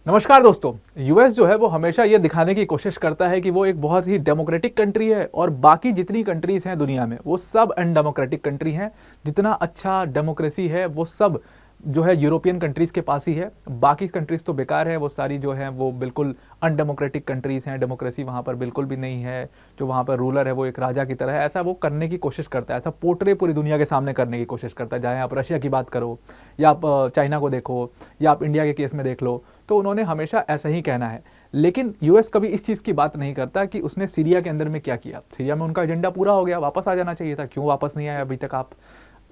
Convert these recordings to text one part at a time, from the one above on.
नमस्कार दोस्तों। यूएस जो है वो हमेशा ये दिखाने की कोशिश करता है कि वो एक बहुत ही डेमोक्रेटिक कंट्री है और बाकी जितनी कंट्रीज हैं दुनिया में वो सब अनडेमोक्रेटिक कंट्री हैं। जितना अच्छा डेमोक्रेसी है वो सब जो है यूरोपियन कंट्रीज़ के पास ही है। बाकी कंट्रीज़ तो बेकार है, वो सारी जो हैं वो बिल्कुल अनडेमोक्रेटिक कंट्रीज़ हैं। डेमोक्रेसी वहाँ पर बिल्कुल भी नहीं है। जो वहाँ पर रूलर है वो एक राजा की तरह है। ऐसा वो करने की कोशिश करता है, ऐसा पोर्ट्रे पूरी दुनिया के सामने करने की कोशिश करता है। चाहे आप रशिया की बात करो या आप चाइना को देखो या आप इंडिया के केस में देख लो, तो उन्होंने हमेशा ऐसा ही कहना है। लेकिन यूएस कभी इस चीज़ की बात नहीं करता कि उसने सीरिया के अंदर में क्या किया। सीरिया में उनका एजेंडा पूरा हो गया, वापस आ जाना चाहिए था, क्यों वापस नहीं आया अभी तक आप।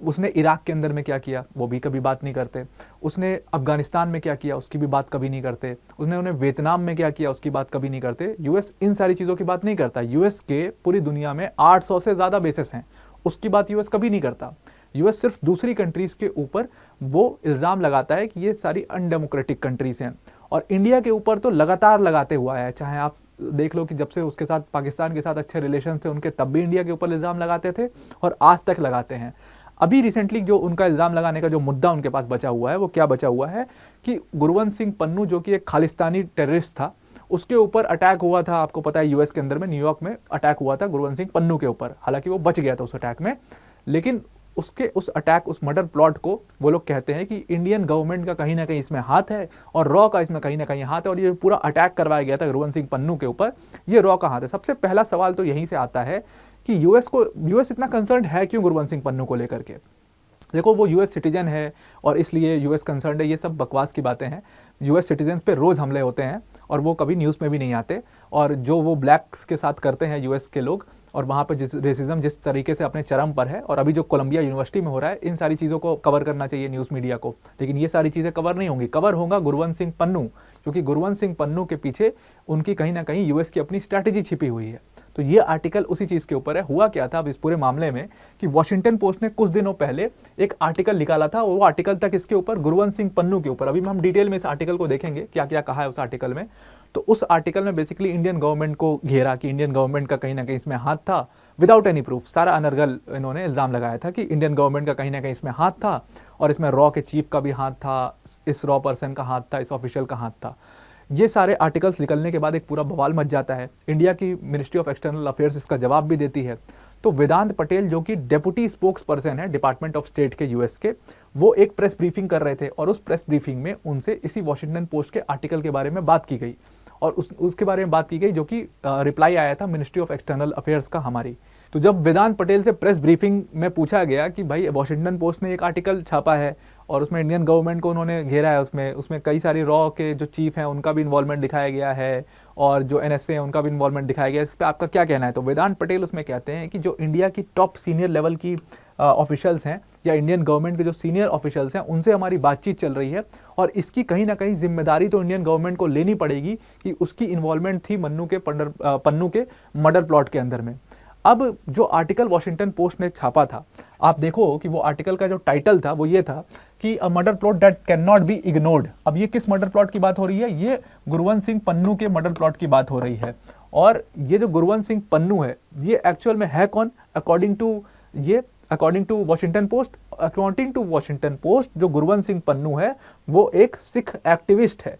उसने इराक के अंदर में क्या किया वो भी कभी बात नहीं करते। उसने अफगानिस्तान में क्या किया उसकी भी बात कभी नहीं करते। उन्हें वियतनाम में क्या किया उसकी बात कभी नहीं करते। यूएस इन सारी चीज़ों की बात नहीं करता। यूएस के पूरी दुनिया में 800 से ज़्यादा बेसेस हैं, उसकी बात यूएस कभी नहीं करता। यूएस सिर्फ दूसरी कंट्रीज के ऊपर वो इल्ज़ाम लगाता है कि ये सारी अनडेमोक्रेटिक कंट्रीज हैं, और इंडिया के ऊपर तो लगातार लगाते हुआ है। चाहे आप देख लो कि जब से उसके साथ पाकिस्तान के साथ अच्छे रिलेशन थे उनके, तब भी इंडिया के ऊपर इल्ज़ाम लगाते थे और आज तक लगाते हैं। अभी रिसेंटली जो उनका इल्ज़ाम लगाने का जो मुद्दा उनके पास बचा हुआ है वो क्या बचा हुआ है कि गुरवंत सिंह पन्नू जो कि एक खालिस्तानी टेररिस्ट था, उसके ऊपर अटैक हुआ था। आपको पता है यूएस के अंदर में न्यूयॉर्क में अटैक हुआ था गुरवंत सिंह पन्नू के ऊपर। हालांकि वो बच गया था उस अटैक में, लेकिन उसके उस अटैक उस मर्डर प्लॉट को वो लोग कहते हैं कि इंडियन गवर्नमेंट का कहीं ना कहीं इसमें हाथ है और रॉ का इसमें कहीं ना कहीं हाथ है, और ये पूरा अटैक करवाया गया था गुरवंत सिंह पन्नू के ऊपर, ये रॉ का हाथ है। सबसे पहला सवाल तो यहीं से आता है कि यूएस इतना कंसर्न है क्यों गुरवंत सिंह पन्नू को लेकर के। देखो वो यूएस सिटीजन है और इसलिए यूएस कंसर्न है, ये सब बकवास की बातें हैं। यूएस सिटीजन्स पे रोज़ हमले होते हैं और वो कभी न्यूज़ में भी नहीं आते। और जो वो ब्लैक्स के साथ करते हैं यूएस के लोग, और वहाँ पे रेसिज्म जिस तरीके से अपने चरम पर है, और अभी जो कोलंबिया यूनिवर्सिटी में हो रहा है, इन सारी चीज़ों को कवर करना चाहिए न्यूज़ मीडिया को। लेकिन ये सारी चीज़ें कवर नहीं होंगी। कवर होगा गुरवंत सिंह पन्नू, क्योंकि गुरवंत सिंह पन्नू के पीछे उनकी कहीं ना कहीं यूएस की अपनी स्ट्रैटेजी छिपी हुई है। तो ये आर्टिकल उसी चीज़ के ऊपर है। हुआ क्या था अब इस पूरे मामले में कि वॉशिंगटन पोस्ट ने कुछ दिनों पहले एक आर्टिकल निकाला था, वो आर्टिकल तक इसके ऊपर गुरवंत सिंह पन्नू के ऊपर। अभी हम डिटेल में इस आर्टिकल को देखेंगे क्या क्या कहा है उस आर्टिकल में। तो उस आर्टिकल में बेसिकली इंडियन गवर्नमेंट को घेरा कि इंडियन गवर्नमेंट का कहीं ना कहीं इसमें हाथ था, विदाउट एनी प्रूफ। सारा अनर्गल इन्होंने इल्ज़ाम लगाया था कि इंडियन गवर्नमेंट का कहीं ना कहीं इसमें हाथ था, और इसमें रॉ के चीफ का भी हाथ था, इस रॉ पर्सन का हाथ था, इस ऑफिशियल का हाथ था। ये सारे आर्टिकल्स निकलने के बाद एक पूरा बवाल मच जाता है। इंडिया की मिनिस्ट्री ऑफ एक्सटर्नल अफेयर्स इसका जवाब भी देती है। तो वेदांत पटेल जो कि डेप्यूटी स्पोक्स पर्सन है डिपार्टमेंट ऑफ स्टेट के यूएस के, वो एक प्रेस ब्रीफिंग कर रहे थे, और उस प्रेस ब्रीफिंग में उनसे इसी वॉशिंगटन पोस्ट के आर्टिकल के बारे में बात की गई, और उसके बारे में बात की गई जो कि रिप्लाई आया था मिनिस्ट्री ऑफ एक्सटर्नल अफेयर्स का हमारी। तो जब वेदांत पटेल से प्रेस ब्रीफिंग में पूछा गया कि भाई वॉशिंगटन पोस्ट ने एक आर्टिकल छापा है और उसमें इंडियन गवर्नमेंट को उन्होंने घेरा है, उसमें कई सारी रॉ के जो चीफ हैं उनका भी इन्वॉल्वमेंट दिखाया गया है, और जो एनएसए है उनका भी इन्वॉल्वमेंट दिखाया गया है, इस पर आपका क्या कहना है। तो वेदांत पटेल उसमें कहते हैं कि जो इंडिया की टॉप सीनियर लेवल की ऑफिशियल्स हैं या इंडियन गवर्नमेंट के जो सीनियर ऑफिशियल्स हैं उनसे हमारी बातचीत चल रही है, और इसकी कहीं ना कहीं जिम्मेदारी तो इंडियन गवर्नमेंट को लेनी पड़ेगी कि उसकी इन्वॉल्वमेंट थी पन्नू के मर्डर प्लॉट के अंदर में। अब जो आर्टिकल वॉशिंगटन पोस्ट ने छापा था, आप देखो कि वो आर्टिकल का जो टाइटल था वो ये था कि a murder plot that can not be ignored. अब ये किस मर्डर प्लॉट की बात हो रही है? ये गुरवंत सिंह पन्नू के मर्डर प्लॉट की बात हो रही है। और ये जो गुरवंत सिंह पन्नू है ये एक्चुअल में है कौन? अकॉर्डिंग टू वॉशिंगटन पोस्ट जो गुरवंत सिंह पन्नू है वो एक सिख एक्टिविस्ट है।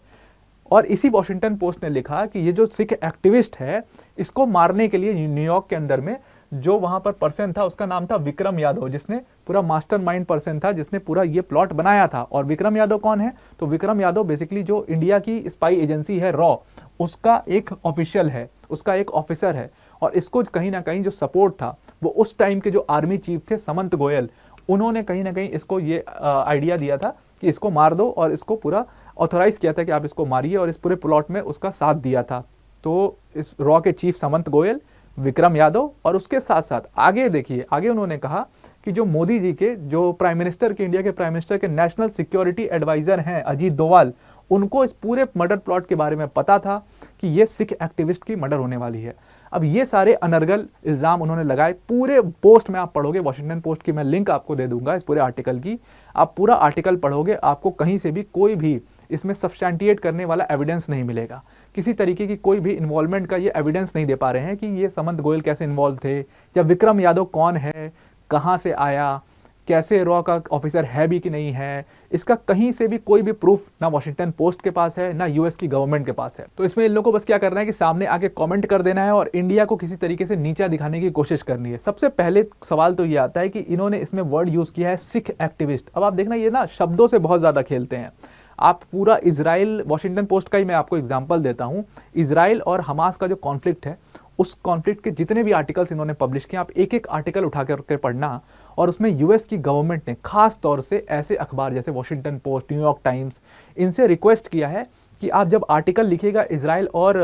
और इसी वॉशिंगटन पोस्ट ने लिखा कि ये जो सिख एक्टिविस्ट है इसको मारने के लिए न्यूयॉर्क के अंदर में जो वहां पर पर्सन था उसका नाम था विक्रम यादव, जिसने पूरा मास्टरमाइंड पर्सन था, जिसने पूरा ये प्लॉट बनाया था। और विक्रम यादव कौन है? तो विक्रम यादव बेसिकली जो इंडिया की स्पाई एजेंसी है रॉ, उसका एक ऑफिशियल है, उसका एक ऑफिसर है। और इसको कहीं ना कहीं जो सपोर्ट था वो उस टाइम के जो आर्मी चीफ थे समंत गोयल, उन्होंने कहीं ना कहीं इसको ये आइडिया दिया था कि इसको मार दो, और इसको पूरा ऑथोराइज किया था कि आप इसको मारिए, और इस पूरे प्लॉट में उसका साथ दिया था। तो इस रॉ के चीफ समंत गोयल, विक्रम यादव, और उसके साथ साथ आगे देखिए, आगे उन्होंने कहा कि जो मोदी जी के जो प्राइम मिनिस्टर के इंडिया के प्राइम मिनिस्टर के नेशनल सिक्योरिटी एडवाइजर हैं अजीत डोवाल, उनको इस पूरे मर्डर प्लॉट के बारे में पता था कि ये सिख एक्टिविस्ट की मर्डर होने वाली है। अब ये सारे अनर्गल इल्ज़ाम उन्होंने लगाए। पूरे पोस्ट में आप पढ़ोगे, वॉशिंगटन पोस्ट की मैं लिंक आपको दे दूंगा इस पूरे आर्टिकल की, आप पूरा आर्टिकल पढ़ोगे, आपको कहीं से भी कोई भी इसमें सब्सटैंटिएट करने वाला एविडेंस नहीं मिलेगा। किसी तरीके की कोई भी इन्वॉल्वमेंट का ये एविडेंस नहीं दे पा रहे हैं कि ये समंत गोयल कैसे इन्वॉल्व थे, या विक्रम यादव कौन है, कहाँ से आया, कैसे रॉ का ऑफिसर है भी कि नहीं है, इसका कहीं से भी कोई भी प्रूफ ना वॉशिंगटन पोस्ट के पास है ना यूएस की गवर्नमेंट के पास है। तो इसमें इन लोगों को बस क्या करना है कि सामने आके कमेंट कर देना है और इंडिया को किसी तरीके से नीचा दिखाने की कोशिश करनी है। सबसे पहले सवाल तो ये आता है कि इन्होंने इसमें वर्ड यूज किया है सिख एक्टिविस्ट। अब आप देखना ये ना शब्दों से बहुत ज्यादा खेलते हैं। आप पूरा इजराइल, वॉशिंगटन पोस्ट का ही मैं आपको एग्जांपल देता हूं, इजराइल और हमास का जो कॉन्फ्लिक्ट है, उस कॉन्फ्लिक्ट के जितने भी आर्टिकल्स इन्होंने पब्लिश किए, आप एक एक आर्टिकल उठा करके पढ़ना, और उसमें यूएस की गवर्नमेंट ने खास तौर से ऐसे अखबार जैसे वॉशिंगटन पोस्ट, न्यूयॉर्क टाइम्स, इनसे रिक्वेस्ट किया है कि आप जब आर्टिकल लिखिएगा इजराइल और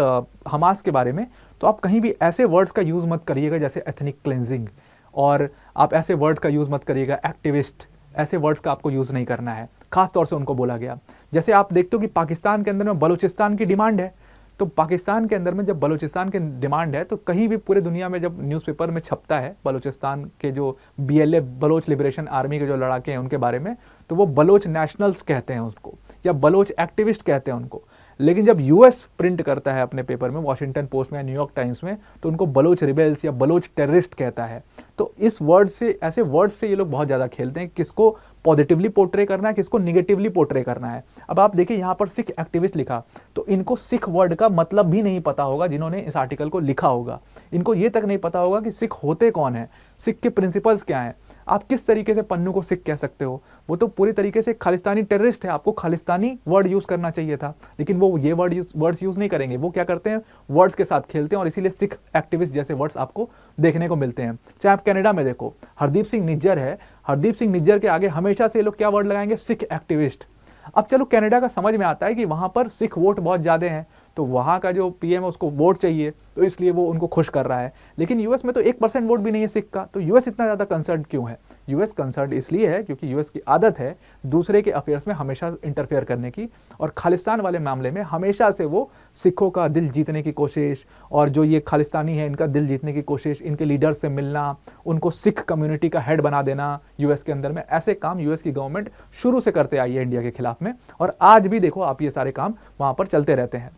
हमास के बारे में, तो आप कहीं भी ऐसे वर्ड्स का यूज मत करिएगा जैसे एथनिक क्लेंजिंग, और आप ऐसे वर्ड का यूज मत करिएगा एक्टिविस्ट, ऐसे वर्ड्स का आपको यूज नहीं करना है। खास तौर से उनको बोला गया। जैसे आप देखते हो कि पाकिस्तान के अंदर में बलूचिस्तान की डिमांड है, तो पाकिस्तान के अंदर में जब बलूचिस्तान की डिमांड है, तो कहीं भी पूरे दुनिया में जब न्यूज़पेपर में छपता है बलूचिस्तान के जो बीएलए, बलोच लिबरेशन आर्मी के जो लड़ाके हैं उनके बारे में, तो वो बलोच नेशनल्स कहते हैं उसको, या बलोच एक्टिविस्ट कहते हैं उनको। लेकिन जब यूएस प्रिंट करता है अपने पेपर में, वॉशिंगटन पोस्ट में, न्यूयॉर्क टाइम्स में, तो उनको बलोच रिबेल्स या बलोच टेररिस्ट कहता है। तो इस वर्ड से, ऐसे वर्ड से ये लोग बहुत ज़्यादा खेलते हैं, किसको पॉजिटिवली पोर्ट्रे करना है, किसको निगेटिवली पोर्ट्रे करना है। अब आप देखिए यहाँ पर सिख एक्टिविस्ट लिखा, तो इनको सिख वर्ड का मतलब भी नहीं पता होगा जिन्होंने इस आर्टिकल को लिखा होगा। इनको ये तक नहीं पता होगा कि सिख होते कौन है, सिख के प्रिंसिपल्स क्या हैं, आप किस तरीके से पन्नू को सिख कह सकते हो। वो तो पूरी तरीके से खालिस्तानी टेररिस्ट है, आपको खालिस्तानी वर्ड यूज करना चाहिए था, लेकिन वो ये वर्ड्स यूज नहीं करेंगे। वो क्या करते हैं, वर्ड्स के साथ खेलते हैं, और इसीलिए सिख एक्टिविस्ट जैसे वर्ड्स आपको देखने को मिलते हैं। चाहे आप कनाडा में देखो, हरदीप सिंह निज्जर है, हरदीप सिंह निज्जर के आगे हमेशा से ये लोग क्या वर्ड लगाएंगे, सिख एक्टिविस्ट। अब चलो कनाडा का समझ में आता है कि वहां पर सिख वोट बहुत ज्यादा हैं, तो वहां का जो पीएम है उसको वोट चाहिए, तो इसलिए वो उनको खुश कर रहा है। लेकिन यूएस में तो 1% वोट भी नहीं है सिख का, तो यूएस इतना ज्यादा कंसर्न क्यों है? यूएस कंसर्न इसलिए है क्योंकि यूएस की आदत है दूसरे के अफेयर्स में हमेशा इंटरफेयर करने की, और खालिस्तान वाले मामले में हमेशा से वो सिखों का दिल जीतने की कोशिश, और जो ये खालिस्तानी है इनका दिल जीतने की कोशिश, इनके लीडर्स से मिलना, उनको सिख कम्युनिटी का हेड बना देना यूएस के अंदर में, ऐसे काम यूएस की गवर्नमेंट शुरू से करते आई है इंडिया के खिलाफ में, और आज भी देखो आप ये सारे काम वहां पर चलते रहते हैं।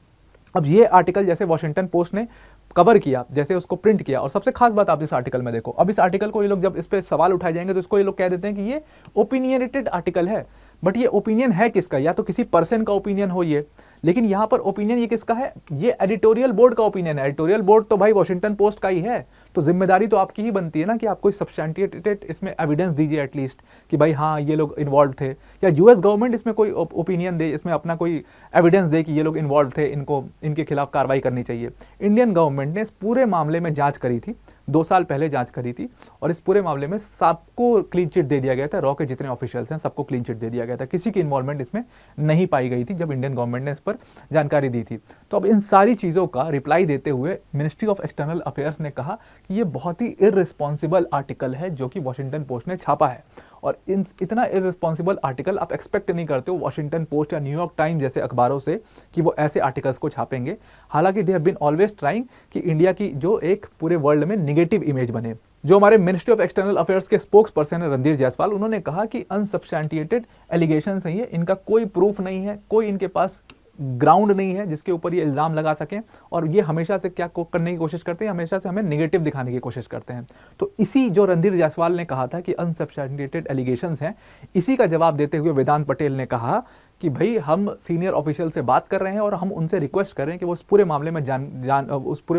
अब ये आर्टिकल जैसे वॉशिंगटन पोस्ट ने कवर किया, जैसे उसको प्रिंट किया, और सबसे खास बात आप इस आर्टिकल में देखो, अब इस आर्टिकल को ये लोग जब इस पे सवाल उठाए जाएंगे तो इसको ये लोग कह देते हैं कि ये ओपिनियनेटेड आर्टिकल है। बट ये ओपिनियन है किसका? या तो किसी पर्सन का ओपिनियन हो ये, लेकिन यहां पर ओपिनियन ये किसका है? ये एडिटोरियल बोर्ड का ओपिनियन है। एडिटोरियल बोर्ड तो भाई वॉशिंगटन पोस्ट का ही है, तो जिम्मेदारी तो आपकी ही बनती है ना कि आप कोई सब्सटेंटिएटेड इसमें एविडेंस दीजिए एटलीस्ट कि भाई हाँ ये लोग इन्वॉल्व थे, या यूएस गवर्नमेंट इसमें कोई ओपिनियन दे, इसमें अपना कोई एविडेंस दे कि ये लोग इन्वॉल्व थे, इनको इनके खिलाफ कार्रवाई करनी चाहिए। इंडियन गवर्नमेंट ने इस पूरे मामले में जांच करी थी, 2 साल पहले जांच करी थी, और इस पूरे मामले में सबको क्लीन चिट दे दिया गया था। रॉ के जितने ऑफिशियल्स हैं सबको क्लीन चिट दे दिया गया था, किसी की इन्वॉल्वमेंट इसमें नहीं पाई गई थी जब इंडियन गवर्नमेंट ने इस पर जानकारी दी थी। तो अब इन सारी चीज़ों का रिप्लाई देते हुए मिनिस्ट्री ऑफ एक्सटर्नल अफेयर्स ने कहा कि ये बहुत ही इररिस्पॉन्सिबल आर्टिकल है जो कि वॉशिंगटन पोस्ट ने छापा है, और इतना इररिस्पॉन्सिबल आर्टिकल आप एक्सपेक्ट नहीं करते हो वॉशिंगटन पोस्ट या न्यूयॉर्क टाइम्स जैसे अखबारों से कि वो ऐसे आर्टिकल्स को छापेंगे। हालांकि they have been always trying कि इंडिया की जो एक पूरे वर्ल्ड में निगेटिव इमेज बने। जो हमारे मिनिस्ट्री ऑफ एक्सटर्नल अफेयर्स के स्पोक्स पर्सन है रणधीर जायसवाल, उन्होंने कहा कि अनसब्सटेंटिएटेड एलिगेशंस हैं ये, इनका कोई प्रूफ नहीं है, कोई इनके पास ग्राउंड नहीं है जिसके ऊपर ये इल्जाम लगा सकें, और ये हमेशा से क्या करने की कोशिश करते हैं, हमेशा से हमें नेगेटिव दिखाने की कोशिश करते हैं। तो इसी जो रणधीर जायसवाल ने कहा था कि अनसब्सटेंटिएटेड एलिगेशंस हैं, इसी का जवाब देते हुए वेदांत पटेल ने कहा कि भाई हम सीनियर ऑफिशियल से बात कर रहे हैं और हम उनसे रिक्वेस्ट कर रहे हैं कि वो उस पूरे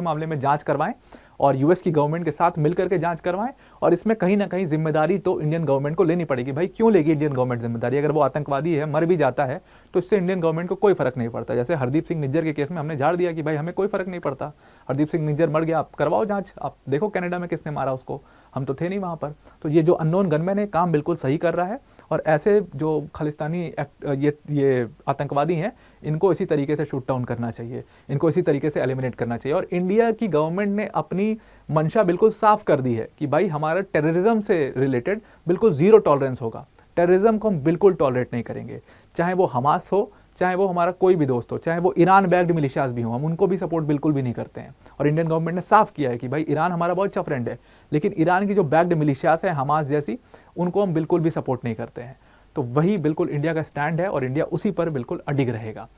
मामले में जांच करवाएं, और यूएस की गवर्नमेंट के साथ मिलकर के जांच करवाएं, और इसमें कहीं ना कहीं जिम्मेदारी तो इंडियन गवर्नमेंट को लेनी पड़ेगी। भाई क्यों लेगी इंडियन गवर्नमेंट जिम्मेदारी? अगर वो आतंकवादी है, मर भी जाता है, तो इससे इंडियन गवर्नमेंट को कोई फर्क नहीं पड़ता। जैसे हरदीप सिंह निज्जर के केस में हमने झाड़ दिया कि भाई हमें कोई फर्क नहीं पड़ता, हरदीप सिंह निज्जर मर गया, आप करवाओ जांच, आप देखो कनाडा में किसने मारा उसको, हम तो थे नहीं वहां पर। तो ये जो अननोन गनमैन है काम बिल्कुल सही कर रहा है, और ऐसे जो खालिस्तानी ये आतंकवादी हैं, इनको इसी तरीके से शूट डाउन करना चाहिए, इनको इसी तरीके से एलिमिनेट करना चाहिए। और इंडिया की गवर्नमेंट ने अपनी मंशा बिल्कुल साफ कर दी है कि भाई हमारा टेररिज्म से रिलेटेड बिल्कुल जीरो टॉलरेंस होगा, टेररिज्म को हम बिल्कुल टॉलरेट नहीं करेंगे, चाहे वो हमास हो, चाहे वो हमारा कोई भी दोस्त हो, चाहे वो ईरान बैक्ड मिलिशियाज भी हो, हम उनको भी सपोर्ट बिल्कुल भी नहीं करते हैं। और इंडियन गवर्नमेंट ने साफ किया है कि भाई ईरान हमारा बहुत अच्छा फ्रेंड है, लेकिन ईरान की जो बैक्ड मिलिशियाज है हमास जैसी, उनको हम बिल्कुल भी सपोर्ट नहीं करते हैं। तो वही बिल्कुल इंडिया का स्टैंड है, और इंडिया उसी पर बिल्कुल अडिग रहेगा।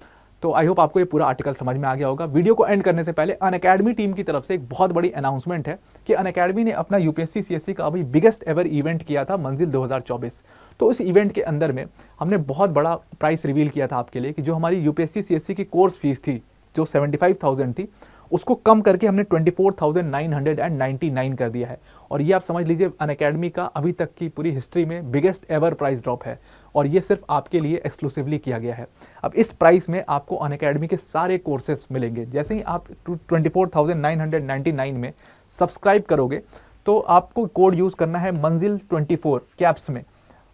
तो आई होप आपको ये पूरा आर्टिकल समझ में आ गया होगा। वीडियो को एंड करने से पहले अनअकैडमी टीम की तरफ से एक बहुत बड़ी अनाउंसमेंट है कि अनअकैडमी ने अपना यूपीएससी सीएससी का अभी बिगेस्ट एवर इवेंट किया था मंजिल 2024। तो इस इवेंट के अंदर में हमने बहुत बड़ा प्राइस रिवील किया था आपके लिए कि जो हमारी यूपीएससी सीएससी की कोर्स फीस थी जो 75,000 थी उसको कम करके हमने 24,999 कर दिया है। और ये आप समझ लीजिए अनअकैडमी का अभी तक की पूरी हिस्ट्री में बिगेस्ट एवर प्राइस ड्रॉप है और ये सिर्फ आपके लिए एक्सक्लूसिवली किया गया है। अब इस प्राइस में आपको अनअकैडमी के सारे कोर्सेज मिलेंगे। जैसे ही आप 24,999 में सब्सक्राइब करोगे तो आपको कोड यूज़ करना है मंजिल 24 कैप्स में,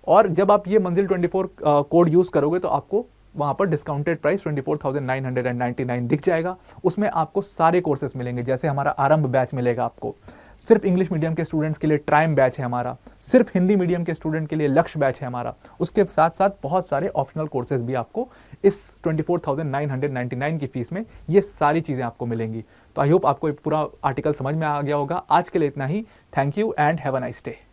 और जब आप ये मंजिल 24 कोड यूज़ करोगे तो आपको वहाँ पर डिस्काउंटेड प्राइस 24,999 दिख जाएगा। उसमें आपको सारे कोर्सेज मिलेंगे। जैसे हमारा आरंभ बैच मिलेगा आपको, सिर्फ इंग्लिश मीडियम के स्टूडेंट्स के लिए ट्राइम बैच है हमारा, सिर्फ हिंदी मीडियम के स्टूडेंट के लिए लक्ष्य बैच है हमारा। उसके साथ साथ बहुत सारे ऑप्शनल कोर्सेज भी आपको इस 24,999 की फीस में ये सारी चीज़ें आपको मिलेंगी। तो आई होप आपको पूरा आर्टिकल समझ में आ गया होगा। आज के लिए इतना ही। Thank you and have a nice day.